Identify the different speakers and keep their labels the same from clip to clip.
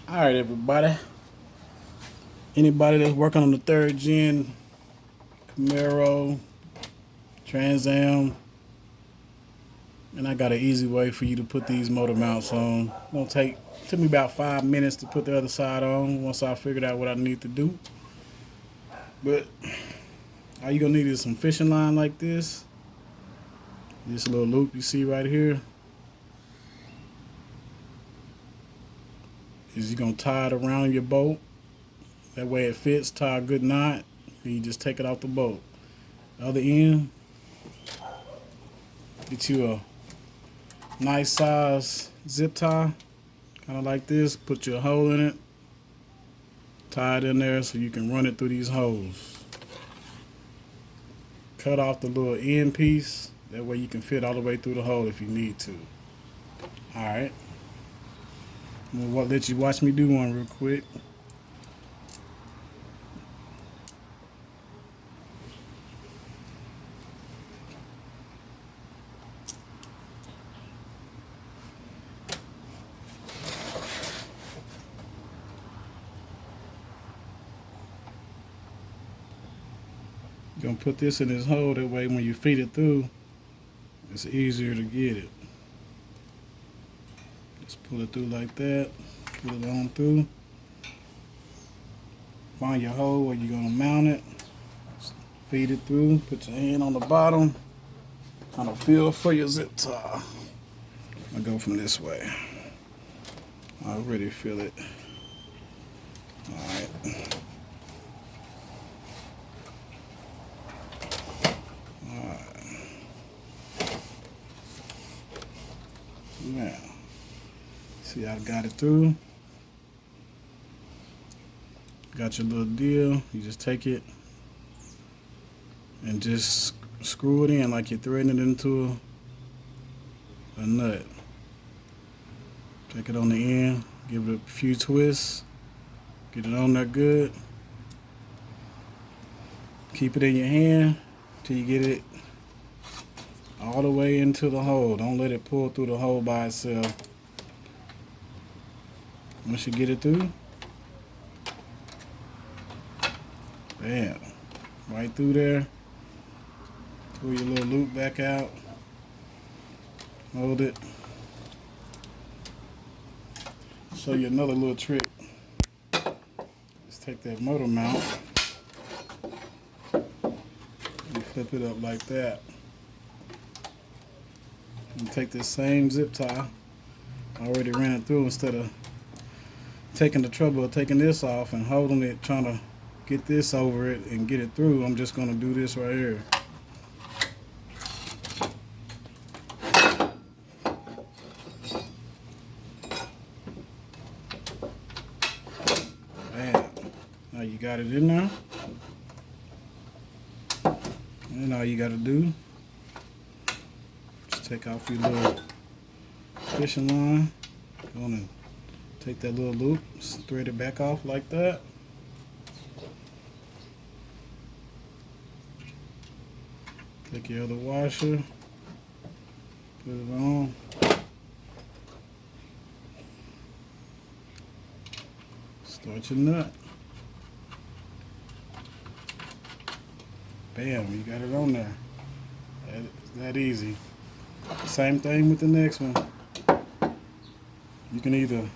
Speaker 1: All right, everybody. Anybody that's working on the third gen Camaro, Trans Am, and I got an easy way for you to put these motor mounts on. Gonna took me about 5 minutes to put the other side on once I figured out what I need to do. But all you gonna need is some fishing line like this. This little loop you see right here is you gonna tie it around your boat. That way it fits, tie a good knot, and you just take it off the boat. The other end, get you a nice size zip tie, kind of like this. Put your hole in it, tie it in there so you can run it through these holes. Cut off the little end piece, that way you can fit all the way through the hole if you need to. Alright, I'm gonna let you watch me do one real quick. You're gonna put this in this hole, that way when you feed it through, it's easier to get it. Just pull it through like that, put it on through. Find your hole where you're gonna mount it. Feed it through, put your hand on the bottom, kind of feel for your zip tie. I go from this way. I already feel it. Alright. Now, see, I got it through. Got your little deal. You just take it and just screw it in like you're threading it into a nut. Take it on the end, give it a few twists, get it on there good. Keep it in your hand till you get it all the way into the hole. Don't let it pull through the hole by itself. Once you get it through, bam, right through there. Pull your little loop back out. Hold it. Show you another little trick. Just take that motor mount and flip it up like that. And take this same zip tie. I already ran it through. Instead of taking the trouble of taking this off and holding it, trying to get this over it and get it through, I'm just going to do this right here. Bam. Now you got it in there. And all you got to do, just take off your little fishing line. Go on and take that little loop, thread it back off like that. Take your other washer, put it on. Start your nut. Bam, you got it on there. That easy. Same thing with the next one. You can either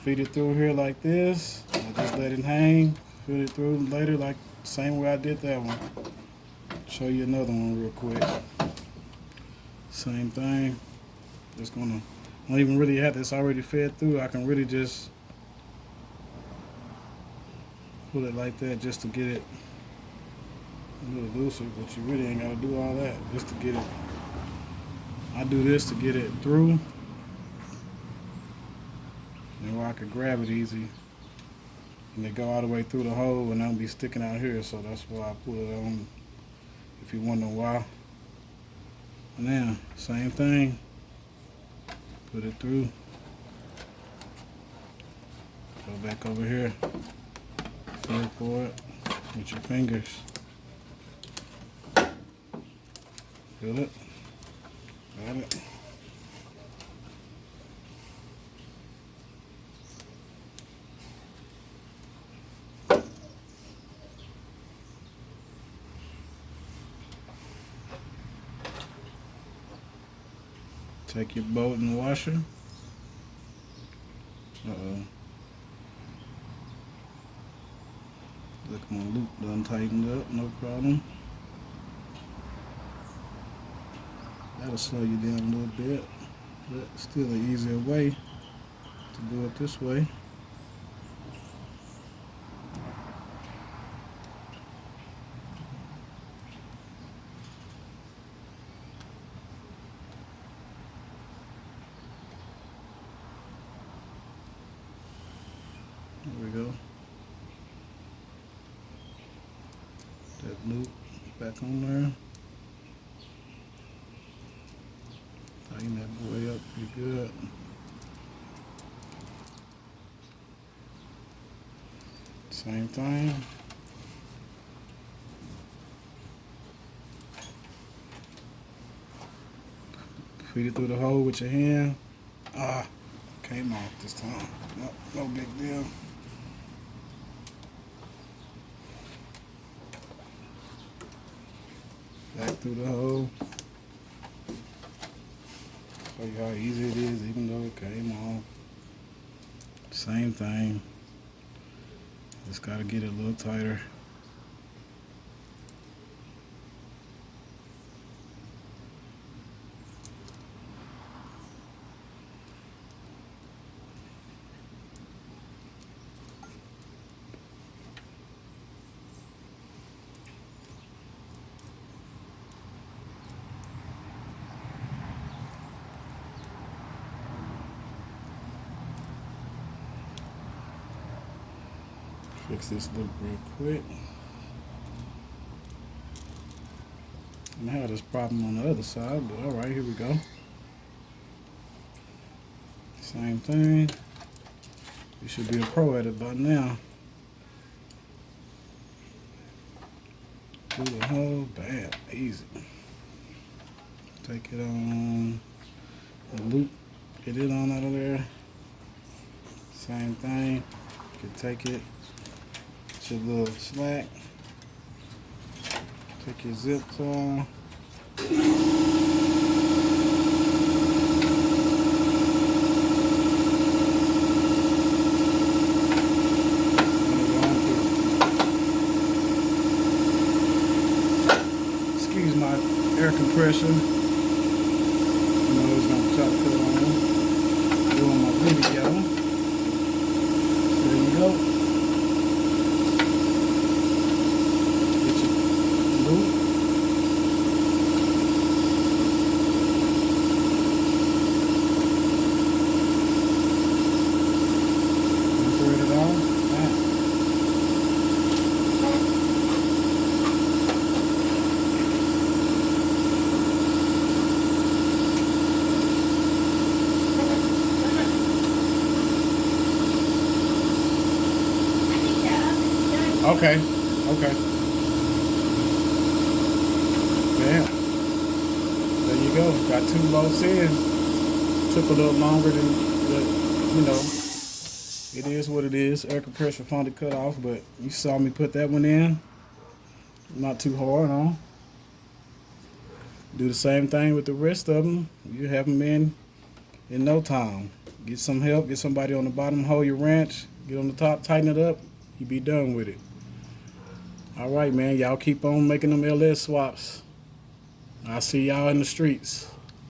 Speaker 1: feed it through here like this, or just let it hang, feed it through later like the same way I did that one. Show you another one real quick. Same thing. Just gonna, I don't even really have this already fed through. I can really just pull it like that just to get it a little looser, but you really ain't gotta do all that just to get it. I do this to get it through, and where I can grab it easy, and it go all the way through the hole and don't be sticking out here. So that's why I pull it on. If you wonder why. Now, same thing. Put it through. Go back over here. Feel for it with your fingers. Feel it? Got it? Take your bolt and washer. Look, my loop done tightened up, no problem. That'll slow you down a little bit, but still an easier way to do it this way. There we go. That loop back on there. Tighten that boy up pretty good. Same thing. Feed it through the hole with your hand. Came off this time. No big deal. Back through the hole. Show you how easy it is, even though it came off. Same thing. Just gotta get it a little tighter. Fix this loop real quick. And I had this problem on the other side, but alright, here we go. Same thing. You should be a pro at it by now. Through the hole, bam, easy. Take it on the loop, get it on out of there. Same thing. You can take it. Your little slack. Take your zip tie. Excuse my air compressor. You know it's gonna top cut on. Doing my video. There you go. Okay. Yeah. There you go. Got 2 bolts in. Took a little longer than, you know, it is what it is. Air compressor finally cut off, but you saw me put that one in. Not too hard, huh? Do the same thing with the rest of them. You have them in no time. Get some help. Get somebody on the bottom, hold your wrench. Get on the top, tighten it up. You be done with it. All right, man. Y'all keep on making them LS swaps. I'll see y'all in the streets.